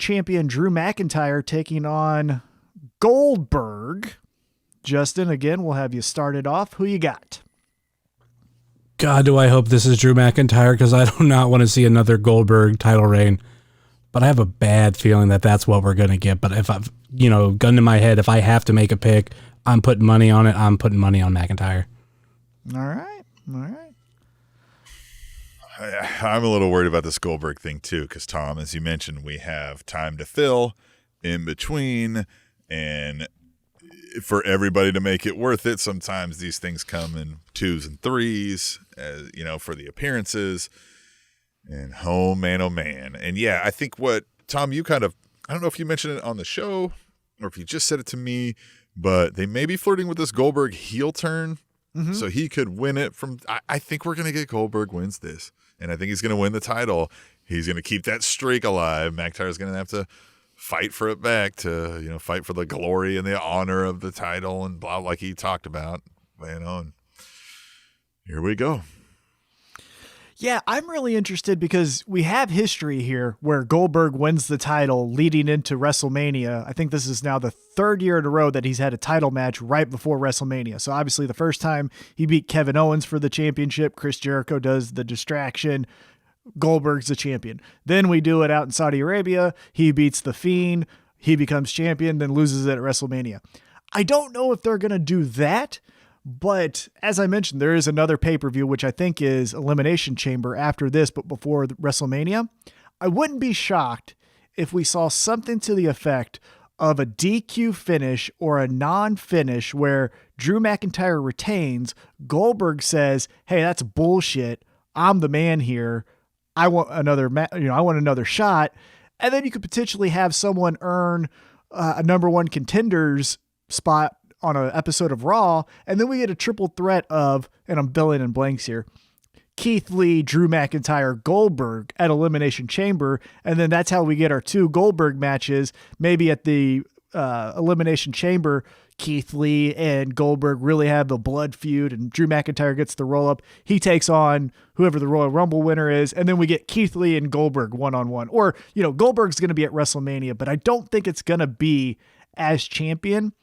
champion Drew McIntyre taking on Goldberg. Justin, again, we'll have you started off. Who you got? God, do I hope this is Drew McIntyre, because I do not want to see another Goldberg title reign. But I have a bad feeling that that's what we're going to get. But if I've, gun to my head, if I have to make a pick, I'm putting money on it. I'm putting money on McIntyre. All right. I'm a little worried about this Goldberg thing too, because Tom, as you mentioned, we have time to fill in between, and for everybody to make it worth it, sometimes these things come in 2s and 3s, for the appearances. And oh man. And yeah, I think what, Tom, I don't know if you mentioned it on the show or if you just said it to me, but they may be flirting with this Goldberg heel turn. Mm-hmm. So he could win it I think we're going to get Goldberg wins this. And I think he's going to win the title. He's going to keep that streak alive. McIntyre's going to have to fight for it back to, fight for the glory and the honor of the title and blah, like he talked about. And here we go. Yeah, I'm really interested because we have history here where Goldberg wins the title leading into WrestleMania. I think this is now the 3rd year in a row that he's had a title match right before WrestleMania. So obviously the first time he beat Kevin Owens for the championship, Chris Jericho does the distraction, Goldberg's the champion. Then we do it out in Saudi Arabia. He beats The Fiend. He becomes champion, then loses it at WrestleMania. I don't know if they're going to do that. But as I mentioned, there is another pay-per-view, which I think is Elimination Chamber after this, but before WrestleMania. I wouldn't be shocked if we saw something to the effect of a DQ finish or a non-finish where Drew McIntyre retains. Goldberg says, "Hey, that's bullshit. I'm the man here. I want another shot." And then you could potentially have someone earn a number one contenders spot on an episode of Raw, and then we get a triple threat of, and I'm filling in blanks here, Keith Lee, Drew McIntyre, Goldberg at Elimination Chamber, and then that's how we get our 2 Goldberg matches. Maybe at the Elimination Chamber, Keith Lee and Goldberg really have the blood feud, and Drew McIntyre gets the roll-up. He takes on whoever the Royal Rumble winner is, and then we get Keith Lee and Goldberg one-on-one. Or, Goldberg's going to be at WrestleMania, but I don't think it's going to be as champion.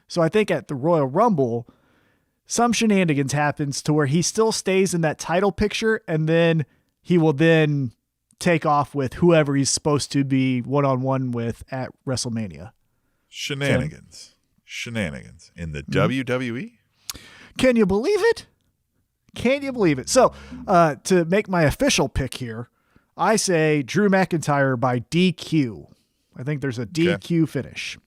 So I think at the Royal Rumble, some shenanigans happens to where he still stays in that title picture, and then he will then take off with whoever he's supposed to be one-on-one with at WrestleMania. Shenanigans in the WWE. Can you believe it? So to make my official pick here, I say Drew McIntyre by DQ. I think there's a DQ finish.